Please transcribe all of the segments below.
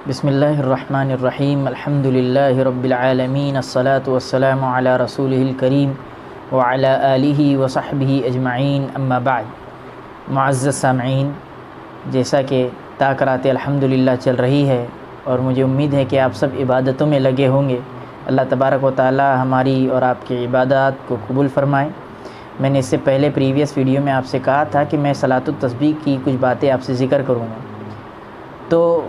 بسم اللہ الرحمن الرحیم الحمد للہ رب العالمین الصلاۃ والسلام علی رسولہ الکریم وعلی آلہ وصحبہ اجمعین اما بعد۔ معزز سامعین، جیسا کہ تاکرات الحمدللہ چل رہی ہے اور مجھے امید ہے کہ آپ سب عبادتوں میں لگے ہوں گے، اللہ تبارک و تعالی ہماری اور آپ کی عبادات کو قبول فرمائے۔ میں نے اس سے پہلے پریویس ویڈیو میں آپ سے کہا تھا کہ میں صلاۃ التسبیح کی کچھ باتیں آپ سے ذکر کروں گا، تو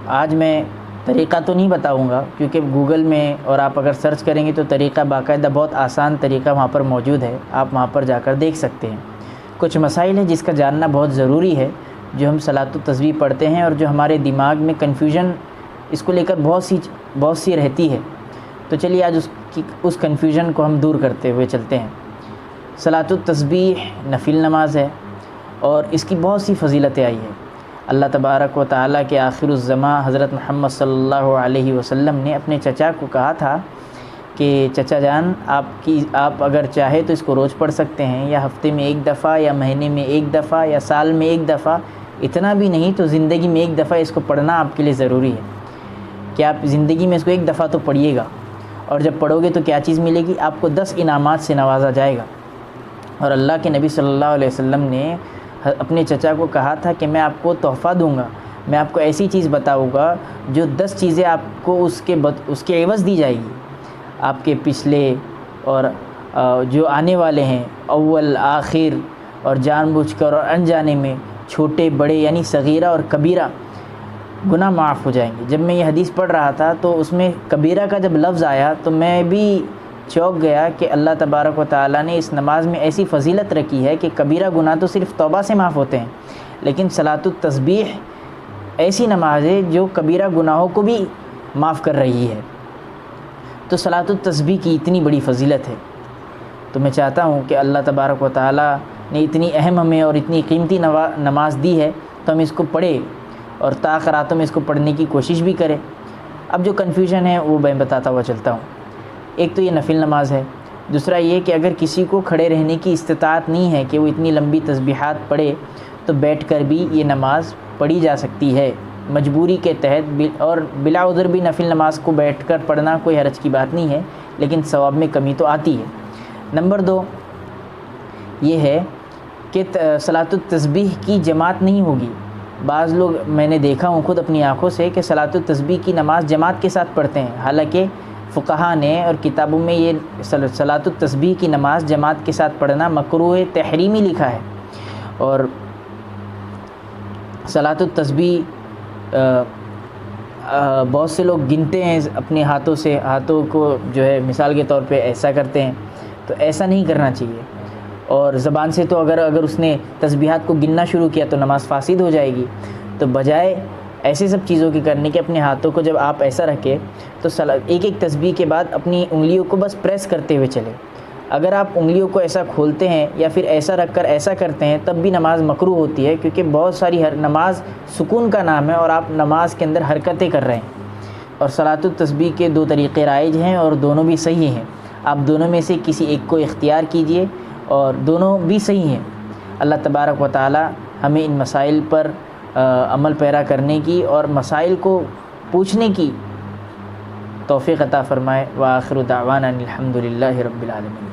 آج میں طریقہ تو نہیں بتاؤں گا کیونکہ گوگل میں اور آپ اگر سرچ کریں گے تو طریقہ باقاعدہ بہت آسان طریقہ وہاں پر موجود ہے، آپ وہاں پر جا کر دیکھ سکتے ہیں۔ کچھ مسائل ہیں جس کا جاننا بہت ضروری ہے، جو ہم صلاۃ التسبیح پڑھتے ہیں اور جو ہمارے دماغ میں کنفیوژن اس کو لے کر بہت سی رہتی ہے، تو چلیے آج اس کنفیوژن کو ہم دور کرتے ہوئے چلتے ہیں۔ صلاۃ التسبیح نفل نماز ہے اور اس کی بہت سی فضیلتیں آئی ہیں۔ اللہ تبارک و تعالیٰ کے آخر الزماں حضرت محمد صلی اللہ علیہ وسلم نے اپنے چچا کو کہا تھا کہ چچا جان، آپ اگر چاہے تو اس کو روز پڑھ سکتے ہیں، یا ہفتے میں ایک دفعہ، یا مہینے میں ایک دفعہ، یا سال میں ایک دفعہ، اتنا بھی نہیں تو زندگی میں ایک دفعہ اس کو پڑھنا آپ کے لیے ضروری ہے کہ آپ زندگی میں اس کو ایک دفعہ تو پڑھیے گا، اور جب پڑھو گے تو کیا چیز ملے گی؟ آپ کو 10 انعامات سے نوازا جائے گا۔ اور اللہ کے نبی صلی اللہ علیہ وسلم نے اپنے چچا کو کہا تھا کہ میں آپ کو تحفہ دوں گا، میں آپ کو ایسی چیز بتاؤں گا جو 10 چیزیں آپ کو اس کے عوض دی جائے گی، آپ کے پچھلے اور جو آنے والے ہیں، اول آخر اور جان بوجھ کر اور انجانے میں، چھوٹے بڑے یعنی صغیرہ اور کبیرہ گناہ معاف ہو جائیں گے۔ جب میں یہ حدیث پڑھ رہا تھا تو اس میں کبیرہ کا جب لفظ آیا تو میں بھی چونک گیا کہ اللہ تبارک و تعالیٰ نے اس نماز میں ایسی فضیلت رکھی ہے کہ کبیرہ گناہ تو صرف توبہ سے معاف ہوتے ہیں، لیکن صلاۃ التسبیح ایسی نماز ہے جو کبیرہ گناہوں کو بھی معاف کر رہی ہے۔ تو صلاۃ التسبیح کی اتنی بڑی فضیلت ہے، تو میں چاہتا ہوں کہ اللہ تبارک و تعالیٰ نے اتنی اہم ہمیں اور اتنی قیمتی نماز دی ہے تو ہم اس کو پڑھیں اور تاخراتوں میں اس کو پڑھنے کی کوشش بھی کریں۔ اب جو کنفیوژن ہے وہ میں بتاتا ہوا چلتا ہوں۔ ایک تو یہ نفل نماز ہے، دوسرا یہ کہ اگر کسی کو کھڑے رہنے کی استطاعت نہیں ہے کہ وہ اتنی لمبی تسبیحات پڑھے تو بیٹھ کر بھی یہ نماز پڑھی جا سکتی ہے مجبوری کے تحت، اور بلا عذر بھی نفل نماز کو بیٹھ کر پڑھنا کوئی حرج کی بات نہیں ہے، لیکن ثواب میں کمی تو آتی ہے۔ نمبر 2 یہ ہے کہ صلاۃ التسبیح کی جماعت نہیں ہوگی۔ بعض لوگ میں نے دیکھا ہوں خود اپنی آنکھوں سے کہ صلاۃ التسبیح کی نماز جماعت کے ساتھ پڑھتے ہیں، حالانکہ فقہا نے اور کتابوں میں یہ صلاۃ التسبیح کی نماز جماعت کے ساتھ پڑھنا مکروہ تحریمی لکھا ہے۔ اور صلاۃ التسبیح بہت سے لوگ گنتے ہیں اپنے ہاتھوں کو جو ہے مثال کے طور پہ ایسا کرتے ہیں، تو ایسا نہیں کرنا چاہیے۔ اور زبان سے تو اگر اس نے تسبیحات کو گننا شروع کیا تو نماز فاسد ہو جائے گی، تو بجائے ایسے سب چیزوں کے کرنے کے اپنے ہاتھوں کو جب آپ ایسا رکھیں تو ایک ایک تسبیح کے بعد اپنی انگلیوں کو بس پریس کرتے ہوئے چلیں۔ اگر آپ انگلیوں کو ایسا کھولتے ہیں یا پھر ایسا رکھ کر ایسا کرتے ہیں تب بھی نماز مکروہ ہوتی ہے، کیونکہ بہت ساری نماز سکون کا نام ہے اور آپ نماز کے اندر حرکتیں کر رہے ہیں۔ اور صلاۃ التسبیح کے 2 طریقے رائج ہیں اور دونوں بھی صحیح ہیں، آپ دونوں میں سے کسی ایک کو اختیار کیجئے اور دونوں بھی صحیح ہیں۔ اللہ تبارک و تعالی ہمیں ان مسائل پر عمل پیرا کرنے کی اور مسائل کو پوچھنے کی توفیق عطا فرمائے۔ وآخر دعوانا الحمد للہ رب العالمین۔